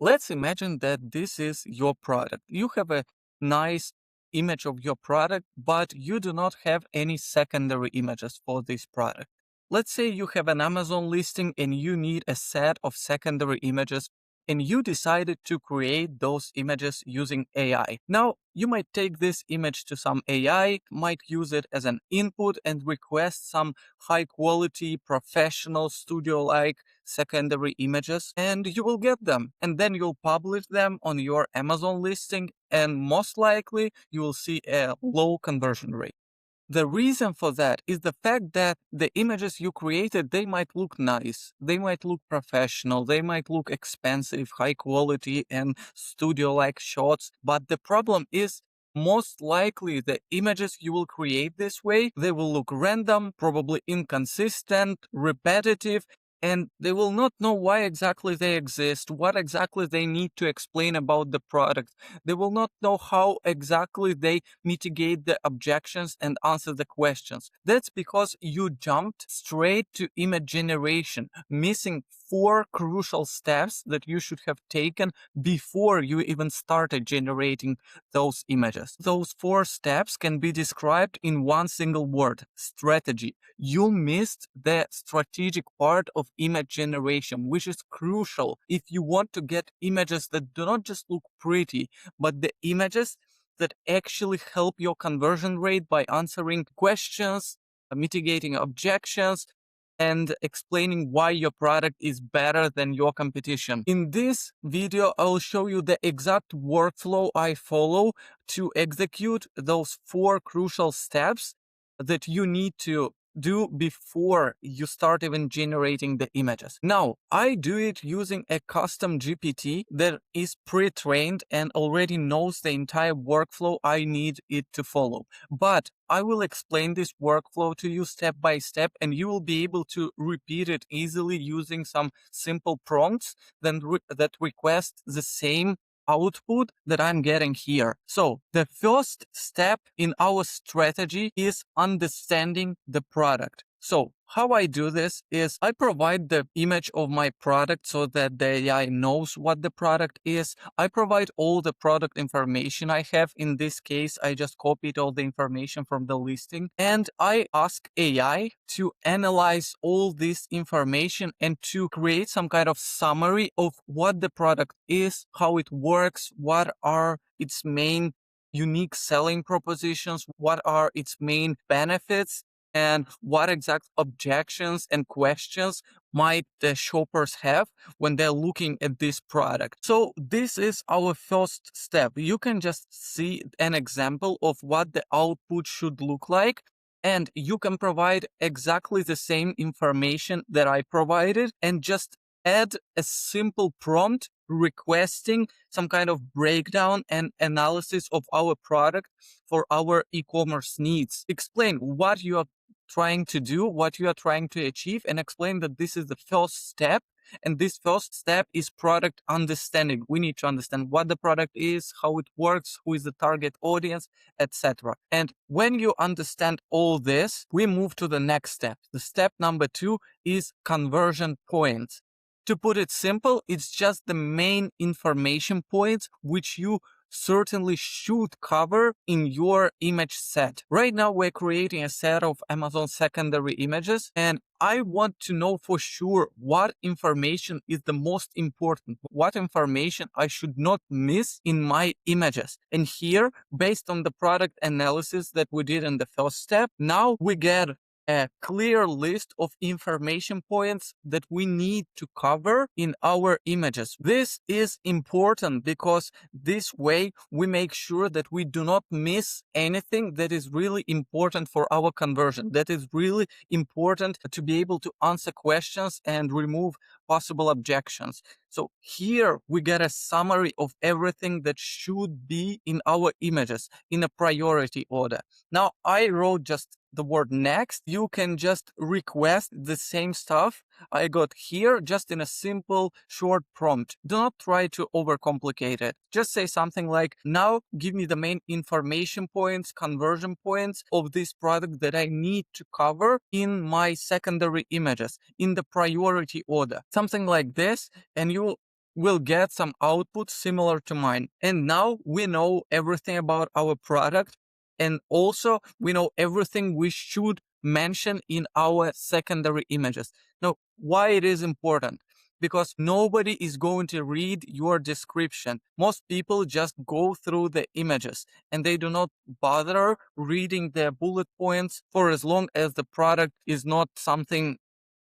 let's imagine that this is your product. You have a nice image of your product, but you do not have any secondary images for this product. Let's say you have an Amazon listing and you need a set of secondary images, and you decided to create those images using AI. Now, you might take this image to some AI, might use it as an input and request some high quality, professional, studio like secondary images, and you will get them. And then you'll publish them on your Amazon listing, and most likely you will see a low conversion rate. The reason for that is the fact that the images you created, they might look nice, they might look professional, they might look expensive, high quality and studio-like shots. But the problem is most likely the images you will create this way, they will look random, probably inconsistent, repetitive, and they will not know why exactly they exist, what exactly they need to explain about the product. They will not know how exactly they mitigate the objections and answer the questions. That's because you jumped straight to image generation, missing 4 crucial steps that you should have taken before you even started generating those images. Those 4 steps can be described in one single word: strategy. You missed the strategic part of image generation, which is crucial if you want to get images that do not just look pretty, but the images that actually help your conversion rate by answering questions, mitigating objections, and explaining why your product is better than your competition. In this video, I'll show you the exact workflow I follow to execute those 4 crucial steps that you need to do before you start even generating the images. Now, I do it using a custom GPT that is pre-trained and already knows the entire workflow I need it to follow. But I will explain this workflow to you step by step, and you will be able to repeat it easily using some simple prompts that request the same output that I'm getting here. So the first step in our strategy is understanding the product. So how I do this is I provide the image of my product so that the AI knows what the product is. I provide all the product information I have. In this case, I just copied all the information from the listing, and I ask AI to analyze all this information and to create some kind of summary of what the product is, how it works, what are its main unique selling propositions, what are its main benefits, and what exact objections and questions might the shoppers have when they're looking at this product. So this is our first step. You can just see an example of what the output should look like, and you can provide exactly the same information that I provided and just add a simple prompt requesting some kind of breakdown and analysis of our product for our e-commerce needs. Explain what you are trying to do, what you are trying to achieve, and explain that this is the first step. And this first step is product understanding. We need to understand what the product is, how it works, who is the target audience, etc. And when you understand all this, we move to the next step. The step number 2 is conversion points. To put it simple, it's just the main information points which you certainly should cover in your image set. Right now, we're creating a set of Amazon secondary images, and I want to know for sure what information is the most important, what information I should not miss in my images. And here, based on the product analysis that we did in the first step, now we get a clear list of information points that we need to cover in our images. This is important because this way we make sure that we do not miss anything that is really important for our conversion, that is really important to be able to answer questions and remove possible objections. So here we get a summary of everything that should be in our images in a priority order. Now I wrote just the word next. You can just request the same stuff I got here just in a simple short prompt. Do not try to overcomplicate it. Just say something like, now give me the main information points, conversion points of this product that I need to cover in my secondary images in the priority order. Something like this, and you will get some output similar to mine. And now we know everything about our product. And also we know everything we should mention in our secondary images. Now, why it is important? Because nobody is going to read your description. Most people just go through the images and they do not bother reading the bullet points for as long as the product is not something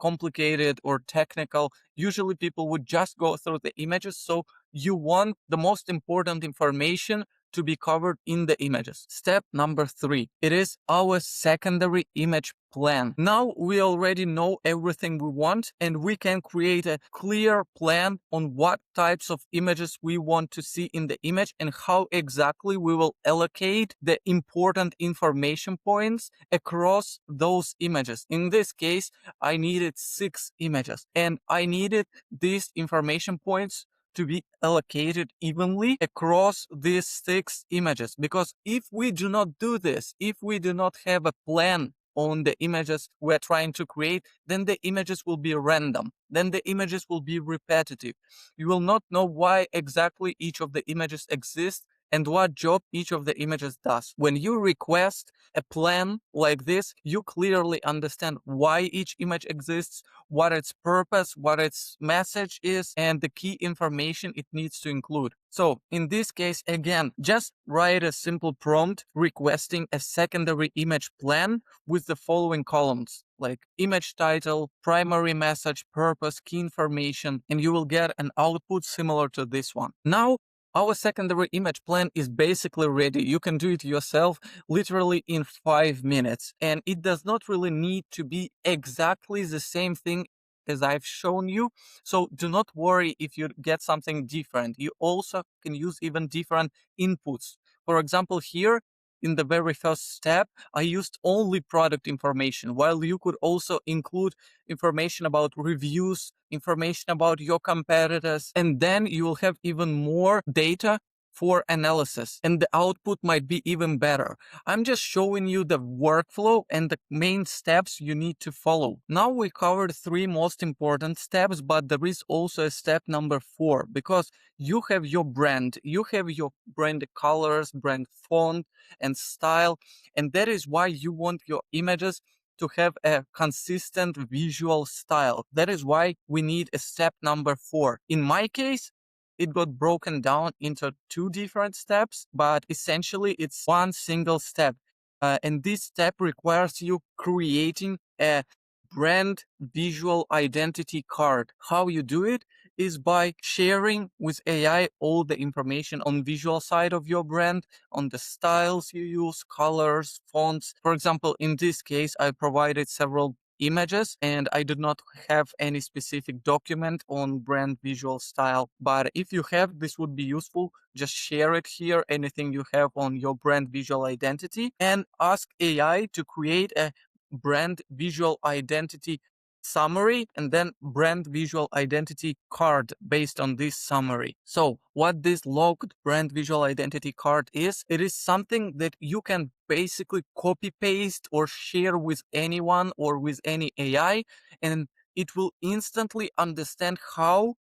complicated or technical. Usually people would just go through the images. So you want the most important information to be covered in the images. Step number 3, it is our secondary image plan. Now we already know everything we want and we can create a clear plan on what types of images we want to see in the image and how exactly we will allocate the important information points across those images. In this case, I needed 6 images and I needed these information points to be allocated evenly across these 6 images. Because if we do not do this, if we do not have a plan on the images we're trying to create, then the images will be random. Then the images will be repetitive. You will not know why exactly each of the images exists and what job each of the images does. When you request a plan like this, you clearly understand why each image exists, what its purpose, what its message is, and the key information it needs to include. So in this case, again, just write a simple prompt requesting a secondary image plan with the following columns, like image title, primary message, purpose, key information, and you will get an output similar to this one. Now, our secondary image plan is basically ready. You can do it yourself literally in 5 minutes. And it does not really need to be exactly the same thing as I've shown you. So do not worry if you get something different. You also can use even different inputs. For example, here in the very first step, I used only product information, while you could also include information about reviews, information about your competitors, and then you will have even more data for analysis and the output might be even better. I'm just showing you the workflow and the main steps you need to follow. Now we covered 3 most important steps, but there is also a step number 4 because you have your brand, you have your brand colors, brand font and style, and that is why you want your images to have a consistent visual style. That is why we need a step number 4. In my case, it got broken down into 2 different steps, but essentially it's one single step. And this step requires you creating a brand visual identity card. How you do it is by sharing with AI all the information on visual side of your brand, on the styles you use, colors, fonts. For example, in this case, I provided several images and I did not have any specific document on brand visual style. But if you have, this would be useful. Just share it here, anything you have on your brand visual identity, and ask AI to create a brand visual identity summary and then brand visual identity card based on this summary. So what this logged brand visual identity card is, it is something that you can basically copy paste or share with anyone or with any AI, and it will instantly understand how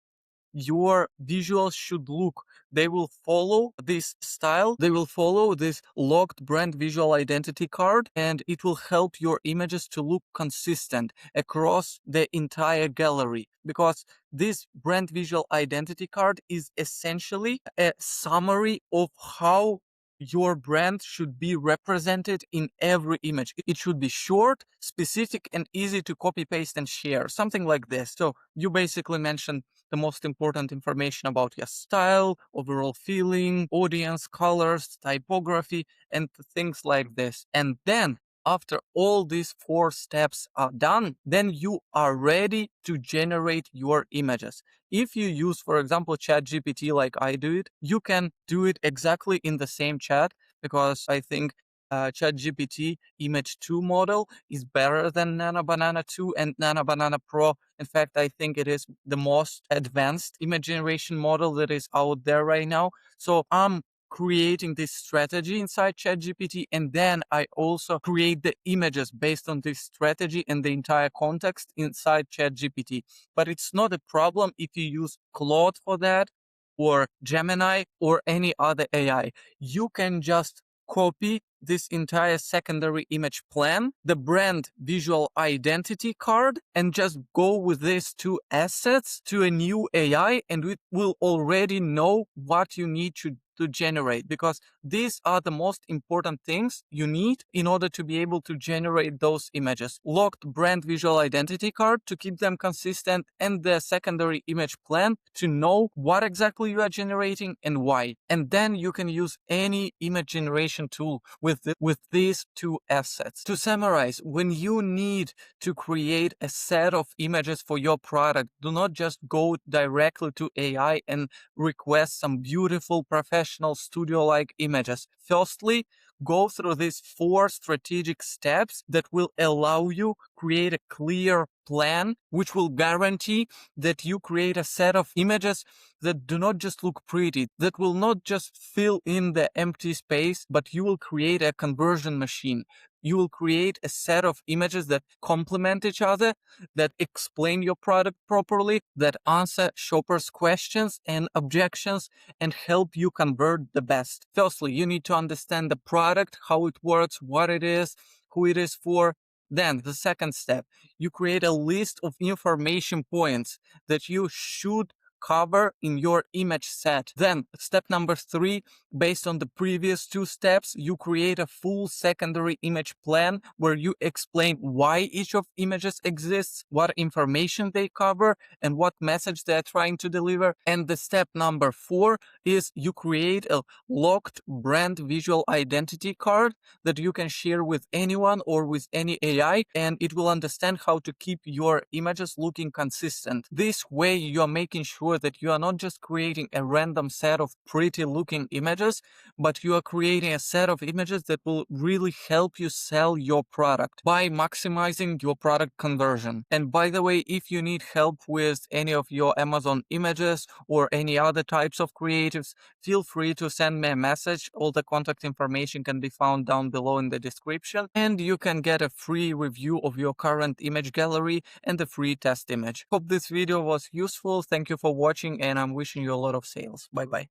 your visuals should look. They will follow this style, they will follow this locked brand visual identity card, and it will help your images to look consistent across the entire gallery. Because this brand visual identity card is essentially a summary of how your brand should be represented in every image. It should be short, specific, and easy to copy, paste, and share. Something like this. So you basically mentioned the most important information about your style, overall feeling, audience, colors, typography, and things like this. And then after all these 4 steps are done, then you are ready to generate your images. If you use, for example, ChatGPT like I do it, you can do it exactly in the same chat because I think ChatGPT Image 2 model is better than Nano Banana 2 and Nano Banana Pro. In fact, I think it is the most advanced image generation model that is out there right now. So I'm creating this strategy inside ChatGPT, and then I also create the images based on this strategy and the entire context inside ChatGPT. But it's not a problem if you use Claude for that, or Gemini, or any other AI. You can just copy this entire secondary image plan, the brand visual identity card, and just go with these two assets to a new AI, and it will already know what you need to generate, because these are the most important things you need in order to be able to generate those images. Locked brand visual identity card to keep them consistent, and the secondary image plan to know what exactly you are generating and why. And then you can use any image generation tool with these two assets. To summarize, when you need to create a set of images for your product, do not just go directly to AI and request some beautiful professional studio-like images. Firstly, go through these 4 strategic steps that will allow you create a clear plan, which will guarantee that you create a set of images that do not just look pretty, that will not just fill in the empty space, but you will create a conversion machine. You will create a set of images that complement each other, that explain your product properly, that answer shoppers' questions and objections, and help you convert the best. Firstly, you need to understand the product, how it works, what it is, who it is for. Then the second step, you create a list of information points that you should cover in your image set. Then step number 3, based on the previous 2 steps, you create a full secondary image plan where you explain why each of images exists, what information they cover, and what message they're trying to deliver. And the step number 4 is you create a locked brand visual identity card that you can share with anyone or with any AI, and it will understand how to keep your images looking consistent. This way, you are making sure that you are not just creating a random set of pretty looking images, but you are creating a set of images that will really help you sell your product by maximizing your product conversion. And by the way, if you need help with any of your Amazon images or any other types of creatives, feel free to send me a message. All the contact information can be found down below in the description, and you can get a free review of your current image gallery and a free test image. Hope this video was useful. Thank you for watching, and I'm wishing you a lot of sales. Bye bye.